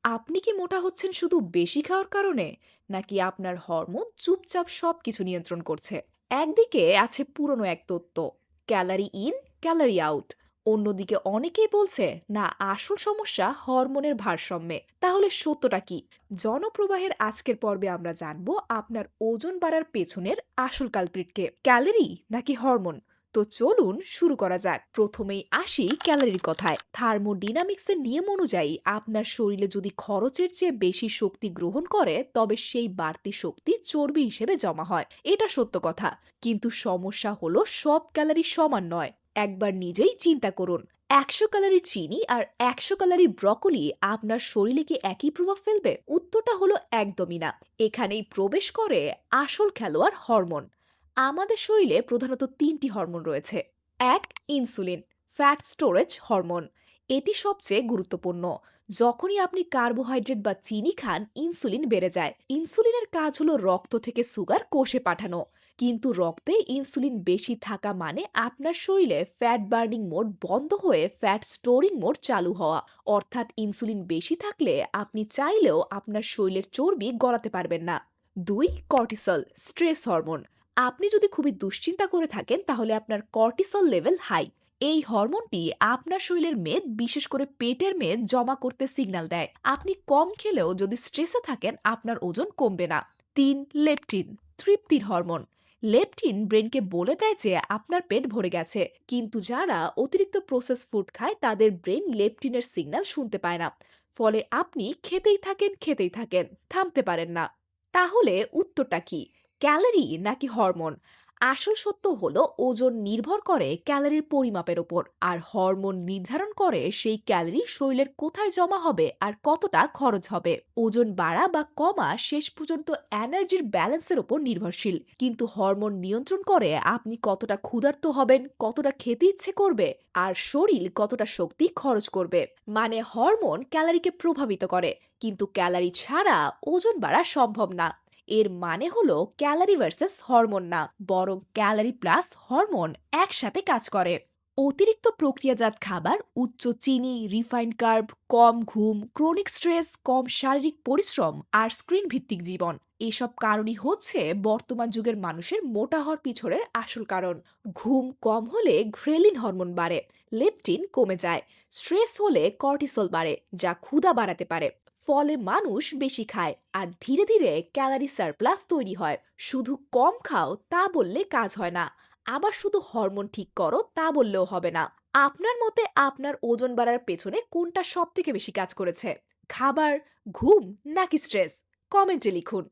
আপনি কি মোটা হচ্ছেন শুধু বেশি খাওয়ার কারণে? নাকি আপনার হরমোন চুপচাপ সবকিছু নিয়ন্ত্রণ করছে? একদিকে আছে পুরনো এক তত্ত্ব, ক্যালোরি ইন, ক্যালোরি আউট। অন্যদিকে অনেকেই বলছে, না, আসল সমস্যা হরমোনের ভারসাম্যে। তাহলে সত্যটা কি? জনপ্রবাহের আজকের পর্বে আমরা জানবো আপনার ওজন বাড়ার পেছনের আসল কালপ্রিটকে, ক্যালোরি নাকি হরমোন। তো চলুন শুরু করা যাক। প্রথমেই আসি ক্যালোরির কথায়। থার্মোডিনামিক্সের নিয়ম অনুযায়ী আপনার শরীরে যদি খরচের চেয়ে বেশি শক্তি গ্রহণ করে, তবে সেই বাড়তি শক্তি চর্বি হিসেবে জমা হয়। এটা সত্য কথা। কিন্তু সমস্যা হলো সব ক্যালোরি সমান নয়। একবার নিজেই চিন্তা করুন, ১০০ ক্যালোরি চিনি আর ১০০ ক্যালোরি ব্রকোলি আপনার শরীরে কি একই প্রভাব ফেলবে? উত্তরটা হলো একদমই না। এখানেই প্রবেশ করে আসল খেলোয়াড়, হরমোন। আমাদের শরীরে প্রধানত তিনটি হরমোন রয়েছে। এক, ইনসুলিন, ফ্যাট স্টোরেজ হরমোন। এটি সবচেয়ে গুরুত্বপূর্ণ। যখনই আপনি কার্বোহাইড্রেট বা চিনি খান, ইনসুলিন বেড়ে যায়। ইনসুলিনের কাজ হলো রক্ত থেকে সুগার কোষে পাঠানো। কিন্তু রক্তে ইনসুলিন বেশি থাকা মানে আপনার শরীরে ফ্যাট বার্নিং মোড বন্ধ হয়ে ফ্যাট স্টোরিং মোড চালু হওয়া। অর্থাৎ ইনসুলিন বেশি থাকলে আপনি চাইলেও আপনার শরীরের চর্বি গলাতে পারবেন না। দুই, কর্টিসল, স্ট্রেস হরমোন। আপনি যদি খুবই দুশ্চিন্তা করে থাকেন, তাহলে আপনার কর্টিসল লেভেল হাই। এই হরমোনটি আপনার শরীরের মেদ, বিশেষ করে পেটের মেদ জমা করতে সিগন্যাল দেয়। আপনি কম খেলেও যদি স্ট্রেসে থাকেন, আপনার ওজন কমবে না। তিন, লেপটিন, তৃপ্তির হরমোন। লেপটিন ব্রেনকে বলে দেয় যে আপনার পেট ভরে গেছে। কিন্তু যারা অতিরিক্ত প্রসেস ফুড খায়, তাদের ব্রেন লেপটিনের সিগন্যাল শুনতে পায় না। ফলে আপনি খেতেই থাকেন, থামতে পারেন না। তাহলে উত্তরটা কি? ক্যালোরি নাকি হরমোন? আসল সত্য হলো, ওজন নির্ভর করে ক্যালোরির পরিমাপের ওপর, আর হরমোন নির্ধারণ করে সেই ক্যালোরি শরীরের কোথায় জমা হবে আর কতটা খরচ হবে। ওজন বাড়া বা কমা শেষ পর্যন্ত এনার্জির ব্যালেন্সের ওপর নির্ভরশীল। কিন্তু হরমোন নিয়ন্ত্রণ করে আপনি কতটা ক্ষুধার্ত হবেন, কতটা খেতে ইচ্ছে করবে, আর শরীর কতটা শক্তি খরচ করবে। মানে হরমোন ক্যালোরিকে প্রভাবিত করে, কিন্তু ক্যালোরি ছাড়া ওজন বাড়া সম্ভব না। এর মানে হলো ক্যালোরি ভার্সেস হরমোন না, বরং ক্যালোরি প্লাস হরমোন একসাথে কাজ করে। অতিরিক্ত প্রক্রিয়াজাত খাবার, উচ্চ চিনি, রিফাইন্ড কার্ব, কম ঘুম, ক্রনিক স্ট্রেস, কম শারীরিক পরিশ্রম আর স্ক্রিন ভিত্তিক জীবন, এসব কারণই হচ্ছে বর্তমান যুগের মানুষের মোটা হওয়ার পিছনের আসল কারণ। ঘুম কম হলে ঘ্রেলিন হরমোন বাড়ে, লেপটিন কমে যায়। স্ট্রেস হলে কর্টিসল বাড়ে, যা ক্ষুধা বাড়াতে পারে। ফলে মানুষ বেশি খায় আর ধীরে ধীরে ক্যালোরি সারপ্লাস তৈরি হয়। শুধু কম খাও তা বললে কাজ হয় না। আবার শুধু হরমোন ঠিক করো তা বললেও হবে না। আপনার মতে আপনার ওজন বাড়ার পেছনে কোনটা সবথেকে বেশি কাজ করেছে? খাবার, ঘুম নাকি স্ট্রেস? কমেন্টে লিখুন।